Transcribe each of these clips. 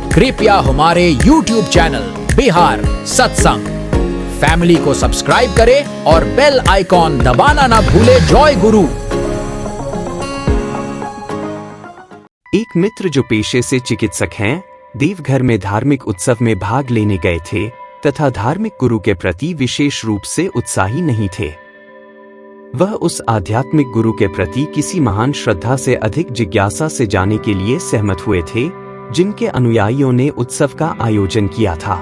कृपया हमारे YouTube channel Bihar सत्संग फैमिली को सब्सक्राइब करें और बेल आइकॉन दबाना ना भूले। जय गुरु। एक मित्र जो पेशे से चिकित्सक हैं, देवघर में धार्मिक उत्सव में भाग लेने गए थे तथा धार्मिक गुरु के प्रति विशेष रूप से उत्साही नहीं थे। वह उस आध्यात्मिक गुरु के प्रति किसी महान श्रद्धा से अधिक जिज्ञासा से जाने के लिए सहमत हुए थे, जिनके अनुयायियों ने उत्सव का आयोजन किया था।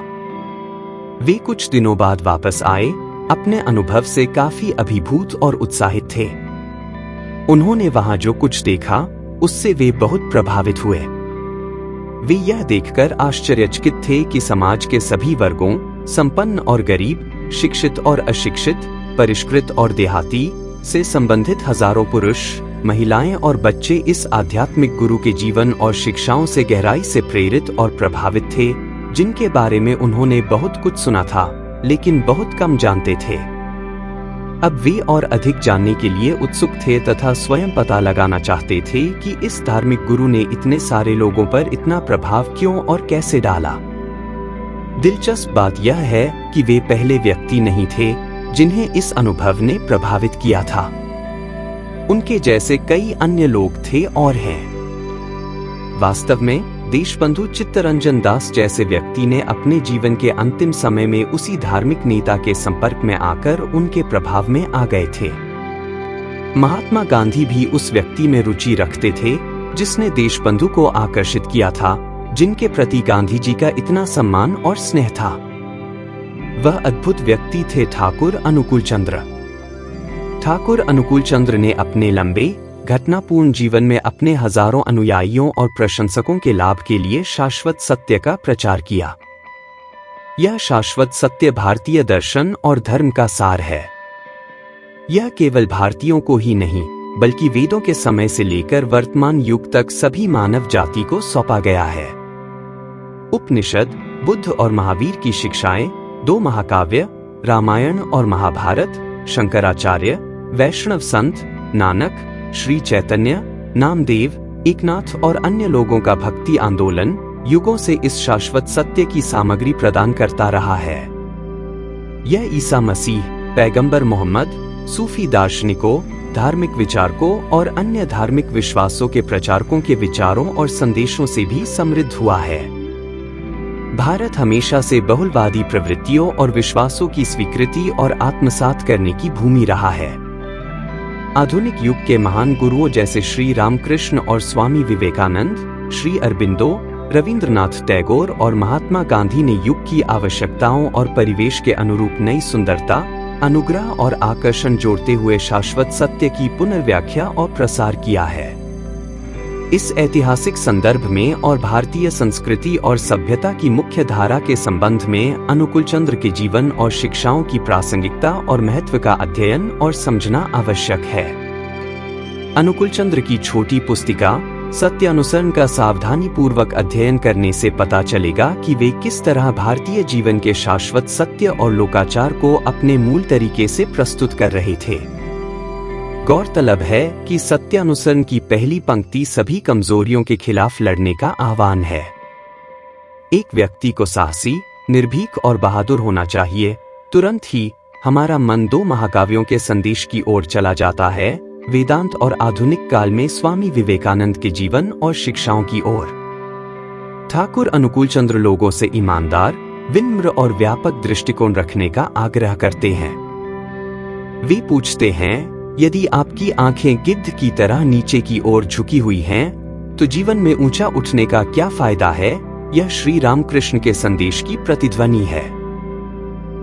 वे कुछ दिनों बाद वापस आए, अपने अनुभव से काफी अभिभूत और उत्साहित थे। उन्होंने वहां जो कुछ देखा, उससे वे बहुत प्रभावित हुए। वे यह देखकर आश्चर्यचकित थे कि समाज के सभी वर्गों, संपन्न और गरीब, शिक्षित और अशिक्षित, परिष्कृत और देहाती से संबंधित हजारों पुरुष, महिलाएं और बच्चे इस आध्यात्मिक गुरु के जीवन और शिक्षाओं से गहराई से प्रेरित और प्रभावित थे, जिनके बारे में उन्होंने बहुत कुछ सुना था, लेकिन बहुत कम जानते थे। अब वे और अधिक जानने के लिए उत्सुक थे तथा स्वयं पता लगाना चाहते थे कि इस धार्मिक गुरु ने इतने सारे लोगों पर इतना प्रभाव क्यों और कैसे डाला। दिलचस्प बात यह है कि वे पहले व्यक्ति नहीं थे जिन्हें इस अनुभव ने प्रभावित किया था। उनके जैसे कई अन्य लोग थे और हैं। वास्तव में देशबंधु चित्तरंजन दास जैसे व्यक्ति ने अपने जीवन के अंतिम समय में उसी धार्मिक नेता के संपर्क में आकर उनके प्रभाव में आ गए थे। महात्मा गांधी भी उस व्यक्ति में रुचि रखते थे जिसने देशबंधु को आकर्षित किया था, जिनके प्रति गांधी जी का इतना सम्मान और स्नेह था। वह अद्भुत व्यक्ति थे ठाकुर अनुकूल चंद्र। ठाकुर अनुकूल चंद्र ने अपने लंबे घटनापूर्ण जीवन में अपने हजारों अनुयायियों और प्रशंसकों के लाभ के लिए शाश्वत सत्य का प्रचार किया। यह शाश्वत सत्य भारतीय दर्शन और धर्म का सार है। यह केवल भारतीयों को ही नहीं, बल्कि वेदों के समय से लेकर वर्तमान युग तक सभी मानव जाति को सौंपा गया है। उपनिषद, बुद्ध और महावीर की शिक्षाएं, दो महाकाव्य रामायण और महाभारत, शंकराचार्य, वैष्णव संत, नानक, श्री चैतन्य, नामदेव, एकनाथ और अन्य लोगों का भक्ति आंदोलन युगों से इस शाश्वत सत्य की सामग्री प्रदान करता रहा है। यह ईसा मसीह, पैगंबर मोहम्मद, सूफी दार्शनिकों, धार्मिक विचारकों और अन्य धार्मिक विश्वासों के प्रचारकों के विचारों और संदेशों से भी समृद्ध हुआ है। भारत हमेशा से बहुलवादी प्रवृत्तियों और विश्वासों की स्वीकृति और आत्मसात करने की भूमि रहा है। आधुनिक युग के महान गुरुओं जैसे श्री रामकृष्ण और स्वामी विवेकानंद, श्री अरबिंदो, रविंद्रनाथ टैगोर और महात्मा गांधी ने युग की आवश्यकताओं और परिवेश के अनुरूप नई सुंदरता, अनुग्रह और आकर्षण जोड़ते हुए शाश्वत सत्य की पुनर्व्याख्या और प्रसार किया है। इस ऐतिहासिक संदर्भ में और भारतीय संस्कृति और सभ्यता की मुख्य धारा के संबंध में अनुकूल चंद्र के जीवन और शिक्षाओं की प्रासंगिकता और महत्व का अध्ययन और समझना आवश्यक है। अनुकूल चंद्र की छोटी पुस्तिका सत्य अनुसरण का सावधानी पूर्वक अध्ययन करने से पता चलेगा कि वे किस तरह भारतीय जीवन के शाश्वत सत्य और लोकाचार को अपने मूल तरीके से प्रस्तुत कर रहे थे। गौरतलब है कि सत्यानुसरण की पहली पंक्ति सभी कमजोरियों के खिलाफ लड़ने का आह्वान है। एक व्यक्ति को साहसी, निर्भीक और बहादुर होना चाहिए। तुरंत ही हमारा मन दो महाकाव्यों के संदेश की ओर चला जाता है, वेदांत और आधुनिक काल में स्वामी विवेकानंद के जीवन और शिक्षाओं की ओर। ठाकुर अनुकूल चंद्र लोगों से ईमानदार, विनम्र और व्यापक दृष्टिकोण रखने का आग्रह करते हैं। वे पूछते हैं, यदि आपकी आंखें गिद्ध की तरह नीचे की ओर झुकी हुई हैं, तो जीवन में ऊंचा उठने का क्या फायदा है? यह श्री रामकृष्ण के संदेश की प्रतिध्वनि है।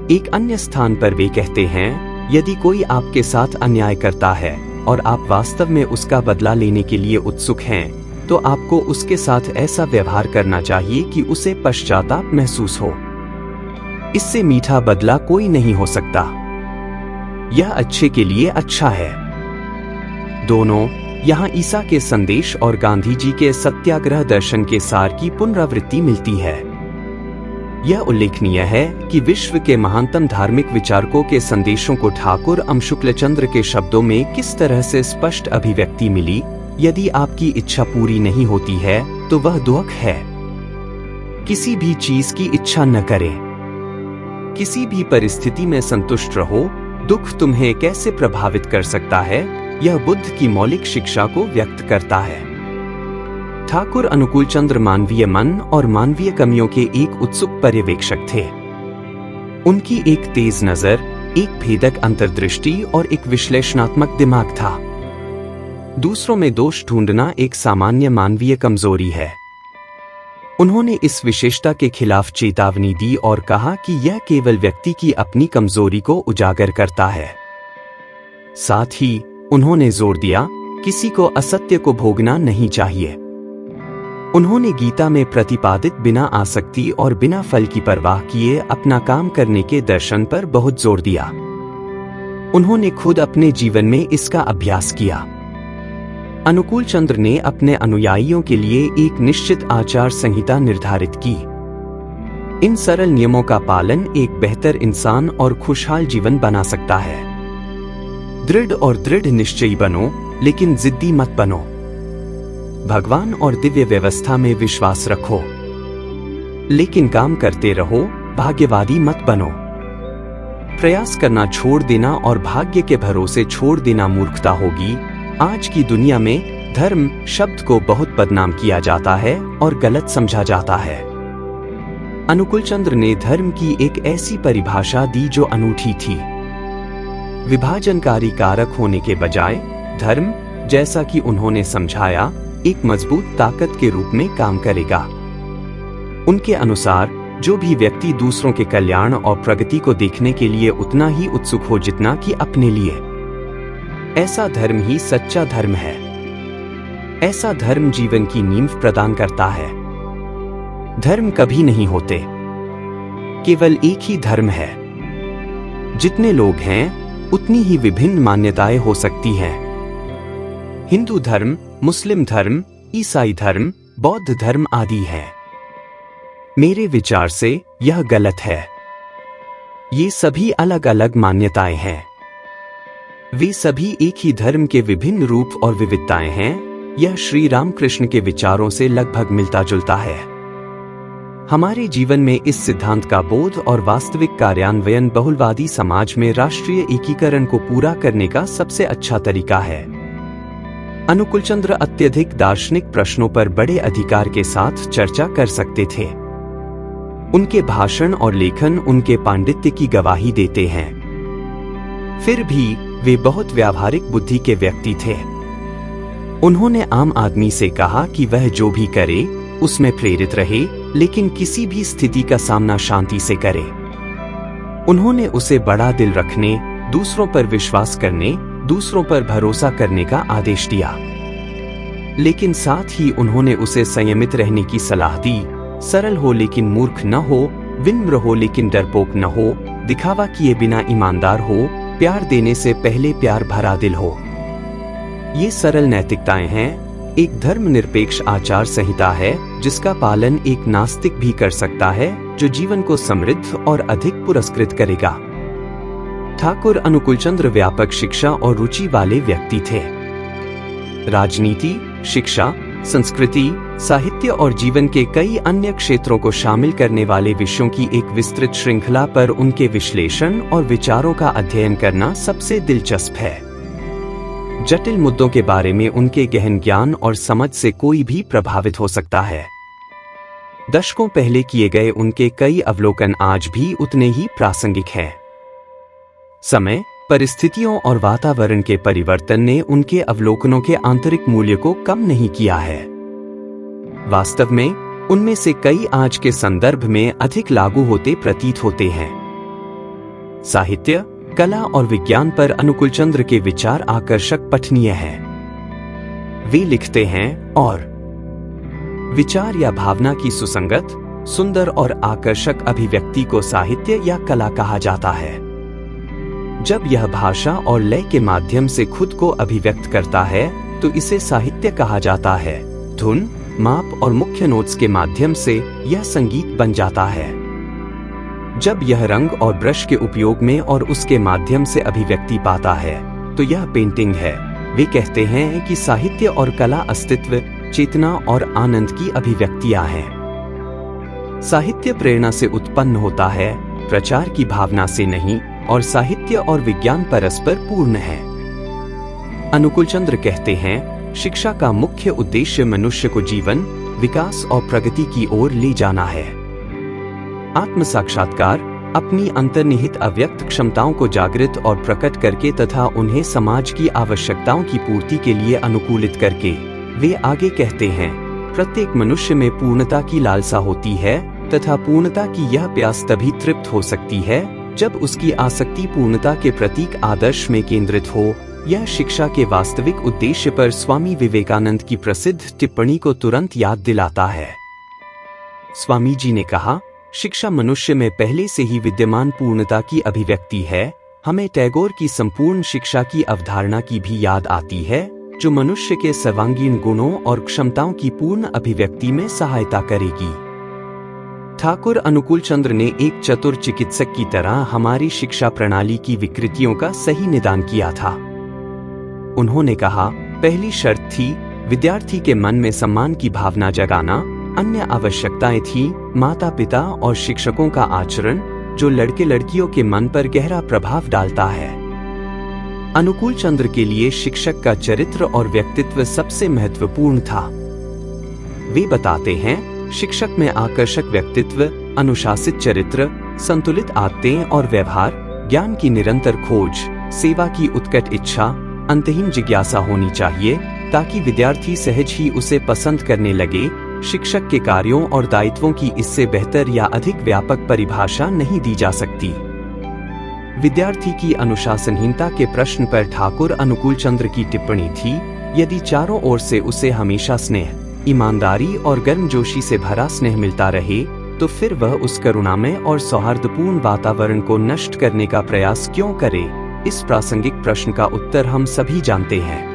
एक अन्य स्थान पर वे कहते हैं, यदि कोई आपके साथ अन्याय करता है और आप वास्तव में उसका बदला लेने के लिए उत्सुक हैं, तो आपको उसके साथ ऐसा व्यवहार करना चाहिए कि उसे पश्चाताप महसूस हो। इससे मीठा बदला कोई नहीं हो सकता। यह अच्छे के लिए अच्छा है। दोनों यहाँ ईसा के संदेश और गांधी जी के सत्याग्रह दर्शन के सार की पुनरावृत्ति मिलती है। यह उल्लेखनीय है कि विश्व के महानतम धार्मिक विचारकों के संदेशों को ठाकुर अमशुक्लचंद्र के शब्दों में किस तरह से स्पष्ट अभिव्यक्ति मिली, यदि आपकी इच्छा पूरी नहीं होती है तो वह दुख है। किसी भी चीज की इच्छा न करें। किसी भी परिस्थिति में संतुष्ट रहो। दुख तुम्हें कैसे प्रभावित कर सकता है, यह बुद्ध की मौलिक शिक्षा को व्यक्त करता है। ठाकुर अनुकूल चंद्र मानवीय मन और मानवीय कमियों के एक उत्सुक पर्यवेक्षक थे। उनकी एक तेज नजर, एक भेदक अंतर्दृष्टि और एक विश्लेषणात्मक दिमाग था। दूसरों में दोष ढूंढना एक सामान्य मानवीय कमजोरी है। उन्होंने इस विशेषता के खिलाफ चेतावनी दी और कहा कि यह केवल व्यक्ति की अपनी कमजोरी को उजागर करता है। साथ ही उन्होंने जोर दिया, किसी को असत्य को भोगना नहीं चाहिए। उन्होंने गीता में प्रतिपादित बिना आसक्ति और बिना फल की परवाह किए अपना काम करने के दर्शन पर बहुत जोर दिया। उन्होंने खुद अपने जीवन में इसका अभ्यास किया। अनुकूल चंद्र ने अपने अनुयायियों के लिए एक निश्चित आचार संहिता निर्धारित की। इन सरल नियमों का पालन एक बेहतर इंसान और खुशहाल जीवन बना सकता है। दृढ़ निश्चयी बनो, लेकिन जिद्दी मत बनो। भगवान और दिव्य व्यवस्था में विश्वास रखो, लेकिन काम करते रहो। भाग्यवादी मत बनो। प्रयास करना छोड़ देना और भाग्य के भरोसे छोड़ देना मूर्खता होगी। आज की दुनिया में धर्म शब्द को बहुत बदनाम किया जाता है और गलत समझा जाता है। अनुकूल चंद्र ने धर्म की एक ऐसी परिभाषा दी जो अनूठी थी। विभाजनकारी कारक होने के बजाय धर्म, जैसा कि उन्होंने समझाया, एक मजबूत ताकत के रूप में काम करेगा। उनके अनुसार जो भी व्यक्ति दूसरों के कल्याण और प्रगति को देखने के लिए उतना ही उत्सुक हो जितना कि अपने लिए, ऐसा धर्म ही सच्चा धर्म है। ऐसा धर्म जीवन की नींव प्रदान करता है। धर्म कभी नहीं होते, केवल एक ही धर्म है। जितने लोग हैं उतनी ही विभिन्न मान्यताएं हो सकती हैं। हिंदू धर्म, मुस्लिम धर्म, ईसाई धर्म, बौद्ध धर्म आदि हैं। मेरे विचार से यह गलत है। ये सभी अलग अलग मान्यताएं हैं। वे सभी एक ही धर्म के विभिन्न रूप और विविधताएं हैं। यह श्री रामकृष्ण के विचारों से लगभग मिलता जुलता है। हमारे जीवन में इस सिद्धांत का बोध और वास्तविक कार्यान्वयन बहुलवादी समाज में राष्ट्रीय एकीकरण को पूरा करने का सबसे अच्छा तरीका है। अनुकूल चंद्र अत्यधिक दार्शनिक प्रश्नों पर बड़े अधिकार के साथ चर्चा कर सकते थे। उनके भाषण और लेखन उनके पांडित्य की गवाही देते हैं। फिर भी वे बहुत व्यावहारिक बुद्धि के व्यक्ति थे। उन्होंने आम आदमी से कहा कि वह जो भी करे उसमें प्रेरित रहे, लेकिन किसी भी स्थिति का सामना शांति से करे। उन्होंने उसे बड़ा दिल रखने, दूसरों पर विश्वास करने, दूसरों पर भरोसा करने का आदेश दिया, लेकिन साथ ही उन्होंने उसे संयमित रहने की सलाह दी। सरल हो लेकिन मूर्ख न हो, विनम्र हो लेकिन डरपोक न हो, दिखावा किए बिना ईमानदार हो, प्यार देने से पहले प्यार भरा दिल हो। ये सरल नैतिकताएं हैं। एक धर्मनिरपेक्ष आचार संहिता है जिसका पालन एक नास्तिक भी कर सकता है, जो जीवन को समृद्ध और अधिक पुरस्कृत करेगा। ठाकुर अनुकूल चंद्र व्यापक शिक्षा और रुचि वाले व्यक्ति थे। राजनीति, शिक्षा, संस्कृति, साहित्य और जीवन के कई अन्य क्षेत्रों को शामिल करने वाले विषयों की एक विस्तृत श्रृंखला पर उनके विश्लेषण और विचारों का अध्ययन करना सबसे दिलचस्प है। जटिल मुद्दों के बारे में उनके गहन ज्ञान और समझ से कोई भी प्रभावित हो सकता है। दशकों पहले किए गए उनके कई अवलोकन आज भी उतने ही प्रासंगिक हैं। समय, परिस्थितियों और वातावरण के परिवर्तन ने उनके अवलोकनों के आंतरिक मूल्य को कम नहीं किया है। वास्तव में उनमें से कई आज के संदर्भ में अधिक लागू होते प्रतीत होते हैं। साहित्य, कला और विज्ञान पर अनुकूल चंद्र के विचार आकर्षक पठनीय हैं। वे लिखते हैं, और विचार या भावना की सुसंगत, सुंदर और आकर्षक अभिव्यक्ति को साहित्य या कला कहा जाता है। जब यह भाषा और लय के माध्यम से खुद को अभिव्यक्त करता है तो इसे साहित्य कहा जाता है। धुन, माप और मुख्य नोट्स के माध्यम से यह संगीत बन जाता है। जब यह रंग और ब्रश के उपयोग में और उसके माध्यम से अभिव्यक्ति पाता है तो यह पेंटिंग है। वे कहते हैं कि साहित्य और कला अस्तित्व, चेतना और आनंद की अभिव्यक्तियां हैं। साहित्य प्रेरणा से उत्पन्न होता है, प्रचार की भावना से नहीं, और साहित्य और विज्ञान परस्पर पूर्ण है। अनुकूल चंद्र कहते हैं, शिक्षा का मुख्य उद्देश्य मनुष्य को जीवन, विकास और प्रगति की ओर ले जाना है। आत्म साक्षात्कार, अपनी अंतर्निहित अव्यक्त क्षमताओं को जागृत और प्रकट करके तथा उन्हें समाज की आवश्यकताओं की पूर्ति के लिए अनुकूलित करके। वे आगे कहते हैं, प्रत्येक मनुष्य में पूर्णता की लालसा होती है तथा पूर्णता की यह प्यास तभी तृप्त हो सकती है जब उसकी आसक्ति पूर्णता के प्रतीक आदर्श में केंद्रित हो। यह शिक्षा के वास्तविक उद्देश्य पर स्वामी विवेकानंद की प्रसिद्ध टिप्पणी को तुरंत याद दिलाता है। स्वामी जी ने कहा, शिक्षा मनुष्य में पहले से ही विद्यमान पूर्णता की अभिव्यक्ति है। हमें टैगोर की संपूर्ण शिक्षा की अवधारणा की भी याद आती है, जो मनुष्य के सर्वांगीण गुणों और क्षमताओं की पूर्ण अभिव्यक्ति में सहायता करेगी। ठाकुर अनुकूल चंद्र ने एक चतुर चिकित्सक की तरह हमारी शिक्षा प्रणाली की विकृतियों का सही निदान किया था। उन्होंने कहा, पहली शर्त थी विद्यार्थी के मन में सम्मान की भावना जगाना। अन्य आवश्यकताएं थी माता पिता और शिक्षकों का आचरण, जो लड़के लड़कियों के मन पर गहरा प्रभाव डालता है। अनुकूल चंद्र के लिए शिक्षक का चरित्र और व्यक्तित्व सबसे महत्वपूर्ण था। वे बताते हैं, शिक्षक में आकर्षक व्यक्तित्व, अनुशासित चरित्र, संतुलित आदतें और व्यवहार, ज्ञान की निरंतर खोज, सेवा की उत्कट इच्छा, अंतहीन जिज्ञासा होनी चाहिए ताकि विद्यार्थी सहज ही उसे पसंद करने लगे। शिक्षक के कार्यों और दायित्वों की इससे बेहतर या अधिक व्यापक परिभाषा नहीं दी जा सकती। विद्यार्थी की अनुशासनहीनता के प्रश्न पर ठाकुर अनुकूल चंद्र की टिप्पणी थी, यदि चारों ओर से उसे हमेशा स्नेह, ईमानदारी और गर्मजोशी से भरा स्नेह मिलता रहे, तो फिर वह उस करुणामय और सौहार्दपूर्ण वातावरण को नष्ट करने का प्रयास क्यों करे? इस प्रासंगिक प्रश्न का उत्तर हम सभी जानते हैं।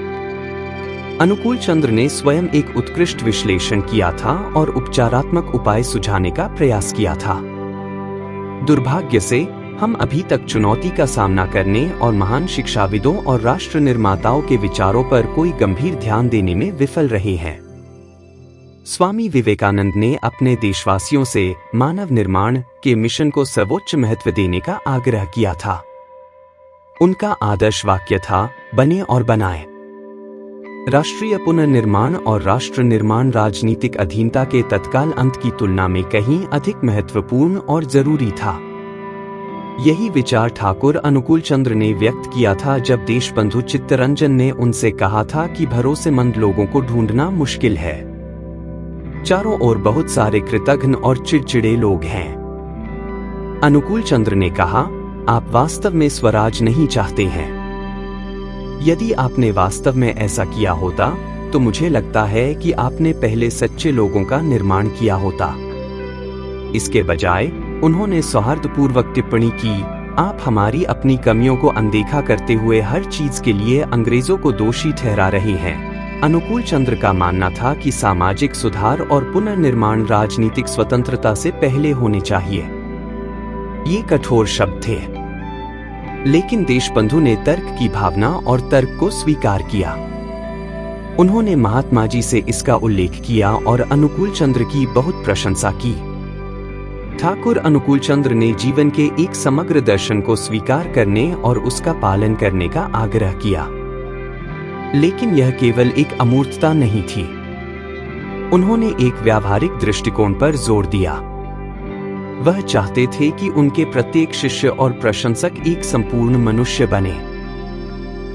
अनुकूल चंद्र ने स्वयं एक उत्कृष्ट विश्लेषण किया था और उपचारात्मक उपाय सुझाने का प्रयास किया था। दुर्भाग्य से हम अभी तक चुनौती का सामना करने और महान शिक्षाविदों और राष्ट्र निर्माताओं के विचारों पर कोई गंभीर ध्यान देने में विफल रहे हैं। स्वामी विवेकानंद ने अपने देशवासियों से मानव निर्माण के मिशन को सर्वोच्च महत्व देने का आग्रह किया था। उनका आदर्श वाक्य था, बने और बनाए। राष्ट्रीय पुनर्निर्माण और राष्ट्र निर्माण राजनीतिक अधीनता के तत्काल अंत की तुलना में कहीं अधिक महत्वपूर्ण और जरूरी था। यही विचार ठाकुर अनुकूल चंद्र ने व्यक्त किया था जब देशबंधु चित्तरंजन ने उनसे कहा था कि भरोसेमंद लोगों को ढूंढना मुश्किल है। चारों ओर बहुत सारे कृतघ्न और चिड़चिड़े लोग हैं। अनुकूल चंद्र ने कहा, आप वास्तव में स्वराज नहीं चाहते हैं। यदि आपने वास्तव में ऐसा किया होता तो मुझे लगता है कि आपने पहले सच्चे लोगों का निर्माण किया होता। इसके बजाय उन्होंने सौहार्दपूर्वक टिप्पणी की, आप हमारी अपनी कमियों को अनदेखा करते हुए हर चीज के लिए अंग्रेजों को दोषी ठहरा रहे हैं। अनुकूल चंद्र का मानना था कि सामाजिक सुधार और पुनर्निर्माण राजनीतिक स्वतंत्रता से पहले होने चाहिए। ये कठोर शब्द थे, लेकिन देशबंधु ने तर्क की भावना और तर्क को स्वीकार किया। उन्होंने महात्मा जी से इसका उल्लेख किया और अनुकूल चंद्र की बहुत प्रशंसा की। ठाकुर अनुकूल चंद्र ने जीवन के एक समग्र दर्शन को स्वीकार करने और उसका पालन करने का आग्रह किया, लेकिन यह केवल एक अमूर्तता नहीं थी। उन्होंने एक व्यावहारिक दृष्टिकोण पर जोर दिया। वह चाहते थे कि उनके प्रत्येक शिष्य और प्रशंसक एक संपूर्ण मनुष्य बने।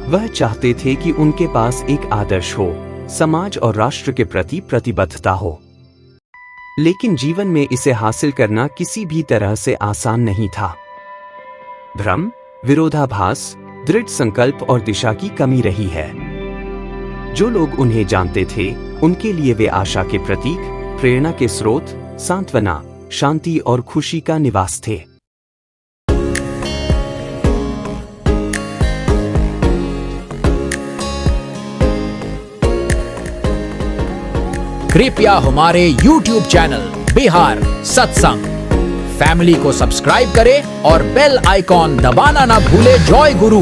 वह चाहते थे कि उनके पास एक आदर्श हो, समाज और राष्ट्र के प्रति प्रतिबद्धता हो। लेकिन जीवन में इसे हासिल करना किसी भी तरह से आसान नहीं था। भ्रम, विरोधाभास, दृढ़ संकल्प और दिशा की कमी रही है। जो लोग उन्हें जानते थे, उनके लिए वे आशा के प्रतीक, प्रेरणा के स्रोत, सांत्वना, शांति और खुशी का निवास थे। कृपया हमारे YouTube चैनल बिहार सत्संग फैमिली को सब्सक्राइब करें और बेल आइकॉन दबाना ना भूले। जय गुरु।